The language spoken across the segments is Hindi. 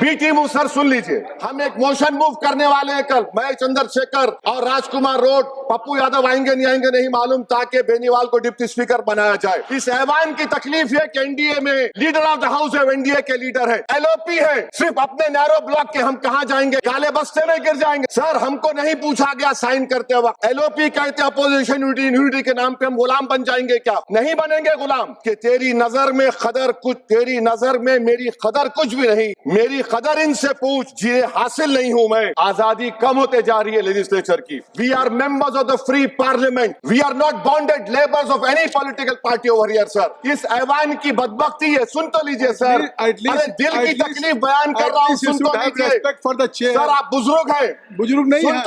बी टीम सर सुन लीजिए, हम एक मोशन मूव करने वाले हैं कल। मैं चंद्रशेखर और राजकुमार रोड, पप्पू यादव आएंगे नहीं आएंगे नहीं मालूम, ताकि बेनीवाल को डिप्टी स्पीकर बनाया जाए। इस ऐवान की तकलीफ है कि एनडीए में लीडर ऑफ द हाउस है, एनडीए के लीडर है, एलओपी है, सिर्फ अपने नैरो ब्लॉक के हम कहां जाएंगे, काले बस्ते में गिर जाएंगे। सर हमको नहीं पूछा गया साइन करते वक्त, एलओपी कहते अपोजिशन यूनिटी के नाम पे हम गुलाम बन जाएंगे क्या? नहीं बनेंगे गुलाम। कि तेरी नजर में खदर कुछ, तेरी नजर में मेरी खदर कुछ भी नहीं, मेरी खदर इनसे पूछ जिन्हें हासिल नहीं हूं मैं। आजादी कम होते जा रही है लेजिस्लेचर की। We are members of the free parliament, we are not bonded labours of any political party over here sir. इस ऐवान की बदबख्ती है, सुन तो लीजिए सर, अरे दिल की तकलीफ बयान कर रहा हूं, सुन तो लीजिए सर। आप बुजुर्ग हैं, बुजुर्ग नहीं है।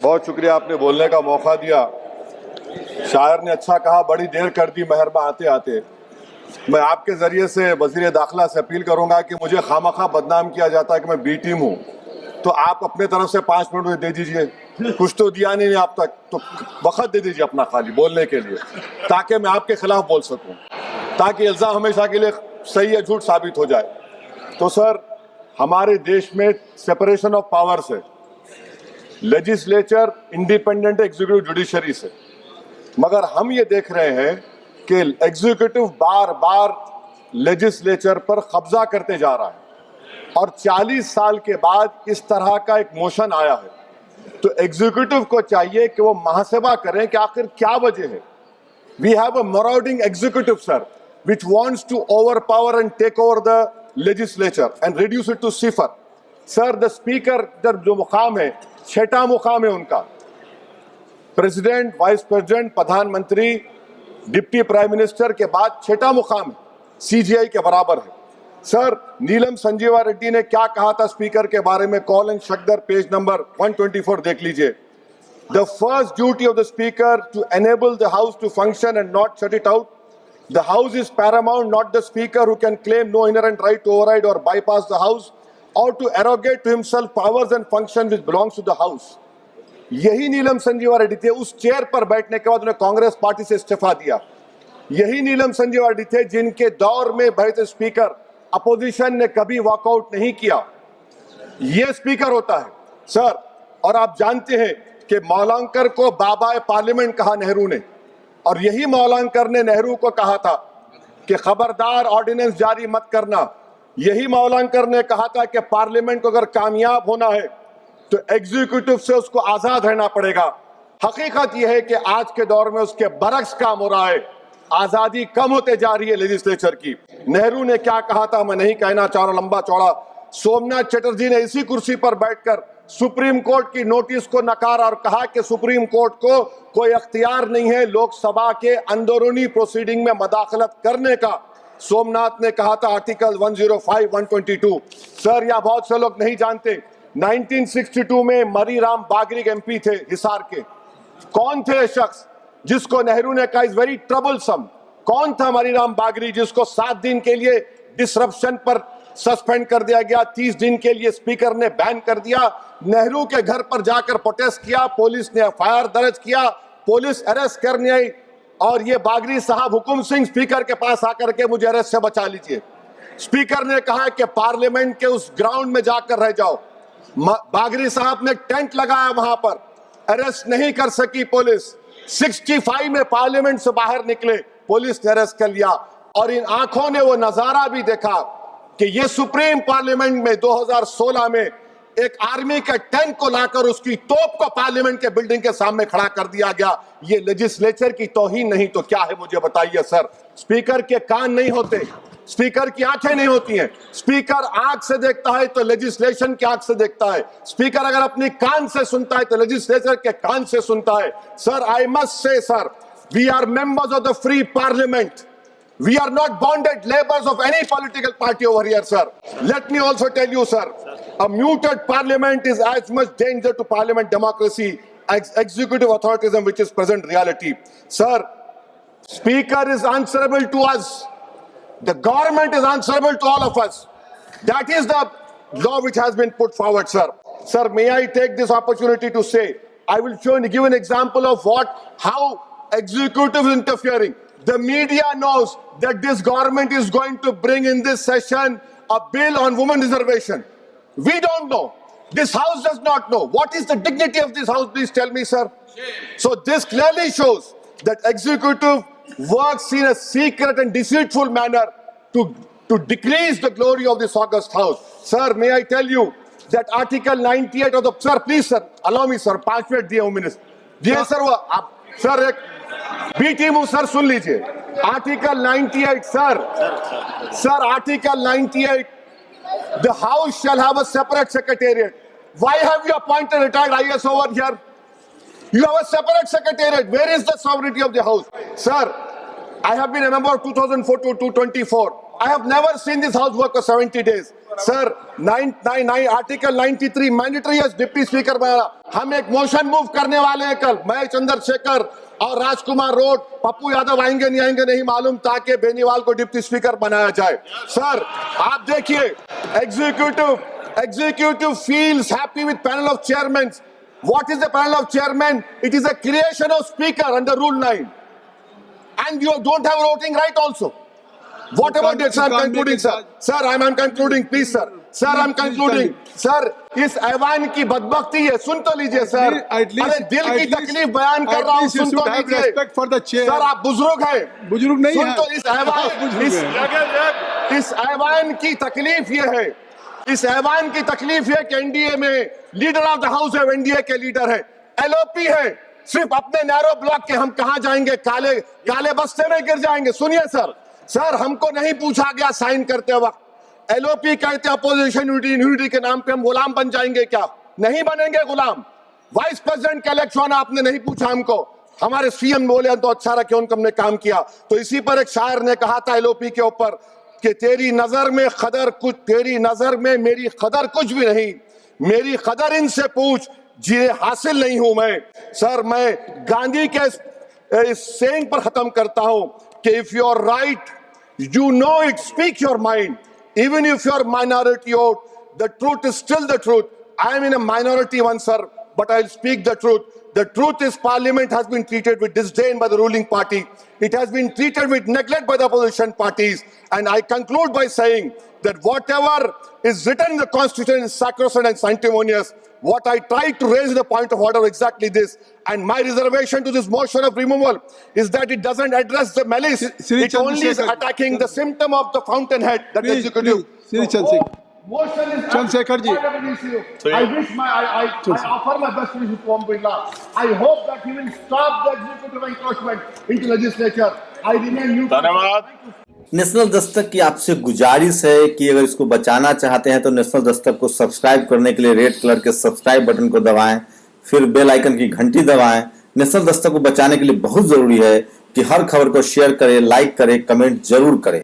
बहुत शुक्रिया, आपने बोलने का मौका दिया। शायर ने अच्छा कहा, बड़ी देर कर दी मेहरबा आते आते। मैं आपके जरिए से वजीर दाखिला से अपील करूंगा कि मुझे खामखा बदनाम किया जाता है कि मैं बी टीम हूं, तो आप अपने तरफ से 5 मिनट दे दीजिए। कुछ तो दिया नहीं आप तक, तो वक्त दे दीजिए अपना खाली बोलने के लिए, ताकि मैं आपके खिलाफ बोल सकूं, ताकि इल्जाम हमेशा के लिए सही या झूठ साबित हो जाए। तो सर, हमारे देश में सेपरेशन ऑफ पावर्स है, लेजिस्लेचर इंडिपेंडेंट एग्जीक्यूटिव जुडिशरी से, मगर हम ये देख रहे हैं कि एग्जीक्यूटिव बार बार लेजिस्लेचर पर कब्जा करते जा रहा है, और 40 साल के बाद इस तरह का एक मोशन आया है। तो एग्जीक्यूटिव को चाहिए कि वो मुहासबा करें कि आखिर क्या वजह है। We have a marauding executive sir, which wants to overpower and take over the legislature and reduce it to cipher. Sir, the speaker जो मुकाम है, 6ठा मुकाम है उनका, प्रेसिडेंट, वाइस प्रेसिडेंट, प्रधानमंत्री, डिप्टी प्राइम मिनिस्टर के बाद 6ठा मुकाम है, सीजीआई के बराबर है। सर, नीलम संजीवा रेड्डी ने क्या कहा था स्पीकर के बारे में, Kaul and Shakdher page number 124 देख लीजिए। The first duty of the speaker to enable the house to function and not shut it out. The house is paramount, not the speaker who can claim no inherent right to override or bypass the house or to arrogate to himself powers and functions which belongs to the house। यही नीलम संजीवा रेड्डी थे, उस चेयर पर बैठने के बाद उन्हें कांग्रेस पार्टी से इस्तीफा दिया। यही नीलम संजीवा रेड्डी थे जिनके दौर में बैठे स्पीकर अपोजिशन ने कभी वॉकआउट नहीं किया। यह स्पीकर होता है सर। और आप जानते हैं कि मौलांकर को बाबा पार्लियामेंट कहा नेहरू ने, और यही मौलांकर ने नेहरू को कहा था कि खबरदार ऑर्डिनेंस जारी मत करना। यही मौलांकर ने कहा था कि पार्लियामेंट को अगर कामयाब होना है तो एग्जीक्यूटिव से उसको आजाद रहना पड़ेगा। हकीकत यह है कि आज के दौर में उसके बरक्स काम हो रहा है, आजादी कम होते जा रही है लेजिस्लेचर की। नेहरू ने क्या कहा था मैं नहीं कहना चाह रहा लंबा चौड़ा। सोमनाथ चटर्जी ने इसी कुर्सी पर बैठकर सुप्रीम कोर्ट की नोटिस को नकारा और कहा कि सुप्रीम कोर्ट को कोई अख्तियार नहीं है लोकसभा के अंदरूनी प्रोसीडिंग में मदाखलत करने का। सोमनाथ ने कहा था आर्टिकल 105, 122। सर, या बहुत से लोग नहीं जानते, 1962 में मरीराम बागरी एमपी थे हिसार के। कौन थे शख्स जिसको नेहरू ने कहा इज वेरी ट्रबलसम? कौन था मरीराम बागरी जिसको 7 दिन के लिए डिसरप्शन पर सस्पेंड कर दिया गया, 30 दिन के लिए स्पीकर ने बैन कर दिया। नेहरू के घर पर जाकर प्रोटेस्ट किया, पुलिस ने एफआईआर दर्ज किया, पुलिस अरेस्ट करने आई, और ये बागरी साहब हुकुम सिंह स्पीकर के पास आकर के मुझे अरेस्ट से बचा लीजिए। स्पीकर ने कहा कि पार्लियामेंट के उस ग्राउंड में जाकर रह जाओ। बागरी साहब ने टेंट लगाया वहां पर, अरेस्ट नहीं कर सकी पुलिस। 65 में पार्लियामेंट से बाहर निकले, पुलिस ने अरेस्ट कर लिया। और इन आंखों ने वो नजारा भी देखा कि ये सुप्रीम पार्लियामेंट में 2016 में एक आर्मी के टैंक को लाकर उसकी तोप को पार्लियामेंट के बिल्डिंग के सामने खड़ा कर दिया गया। ये लेजिस्लेचर की तौहीन नहीं तो क्या है मुझे बताइए सर। स्पीकर के कान नहीं होते, स्पीकर की आंखें नहीं होती हैं। स्पीकर आंख से देखता है तो लेजिस्लेशन की आंख से देखता है। स्पीकर अगर अपनी कान से सुनता है तो लेजिस्लेचर के कान से सुनता है। Sir, I must say sir, we are members of the free parliament. We are not bonded laborers of any political party over here, sir. Let me also tell you, sir, a muted parliament is as much danger to parliament democracy as executive authoritarianism, which is present reality. Sir, Speaker is answerable to us. The government is answerable to all of us. That is the law which has been put forward, sir. Sir, may I take this opportunity to say, I will give an example of how executive is interfering. The media knows that this government is going to bring in this session a bill on women reservation. We don't know. This house does not know. What is the dignity of this house? Please tell me, sir. So this clearly shows that executive works in a secret and deceitful manner to decrease the glory of this august house. Sir, may I tell you that Article 98 of the... Sir, please, sir, allow me, sir. 5 minute दिए हूं मैंने. दिए सर वो आप सर एक बी टीम हूं सर, सुन लीजिए. Article 98, sir, Article 98. The house shall have a separate secretariat. Why have you appointed retired IAS over here? You have a separate secretariat. Where is the sovereignty of the house? Sir, I have been a member of 2004 to 2024. I have never seen this house work for 70 days. Sir, Article 93 mandatory as Deputy Speaker बनाना. हम एक मोशन मूव करने वाले हैं कल. मैं चंद्रशेखर और राजकुमार रोड, पप्पू यादव आएंगे नहीं मालूम, ताकि बेनीवाल को डिप्टी स्पीकर बनाया जाए. सर, आप देखिए, executive feels happy with panel of chairmen. What is the panel of chairmen? It is a creation of speaker under Rule 9. And you don't have voting right also. What about this? I'm concluding, sir. Sir, I'm concluding, please, sir. Sir, I'm concluding. Sir, इस ऐवान की बदबख्ती है, सुन तो लीजिए सर. अरे दिल की तकलीफ बयान कर रहा हूँ, सुन तो लीजिए. सर, आप बुजुर्ग हैं. बुजुर्ग नहीं हैं. सुन तो इस ऐवान की तकलीफ ये है. इस ऐवान की तकलीफ है कि एनडीए में लीडर ऑफ द हाउस है, एनडीए के लीडर है, एलओपी है. सिर्फ अपने नैरो ब्लॉक के हम कहां जाएंगे? काले बस्ते में गिर जाएंगे. सुनिए सर, हमको नहीं पूछा गया साइन करते वक्त. एलओपी कहते अपोजिशन यूनिटी के नाम पे हम गुलाम बन जाएंगे क्या? नहीं बनेंगे गुलाम. वाइस प्रेसिडेंट का इलेक्शन आपने नहीं पूछा हमको. हमारे सीएम बोले तो अच्छा रहा कि उनको हमने काम किया. तो इसी पर एक शायर ने कहा था एलओपी के ऊपर कि तेरी नजर में मेरी कदर कुछ भी नहीं, मेरी कदर इनसे पूछ जिन्हें हासिल नहीं हूं मैं. सर, मैं गांधी के इस सेइंग पर खत्म करता हूं कि if you are right, you know it, speak your mind. Even if you are minority vote, the truth is still the truth. I am in a minority one, sir, but I'll speak the truth. The truth is Parliament has been treated with disdain by the ruling party. It has been treated with neglect by the opposition parties. And I conclude by saying that whatever is written in the Constitution is sacrosanct and sanctimonious. What I tried to raise the point of order exactly this, and my reservation to this motion of removal is that it doesn't address the malice. It only is attacking the symptom of the fountainhead, that executive. Motion is Chandrasekhar ji. I wish I offer my best wishes to Om Birla. I hope that he will stop the executive encroachment into legislature. I remain you. धन्यवाद. नेशनल दस्तक की आपसे गुजारिश है कि अगर इसको बचाना चाहते हैं तो नेशनल दस्तक को सब्सक्राइब करने के लिए रेड कलर के सब्सक्राइब बटन को दबाएं, फिर बेल आइकन की घंटी दबाएं. नेशनल दस्तक को बचाने के लिए बहुत जरूरी है कि हर खबर को शेयर करें, लाइक करें, कमेंट जरूर करें.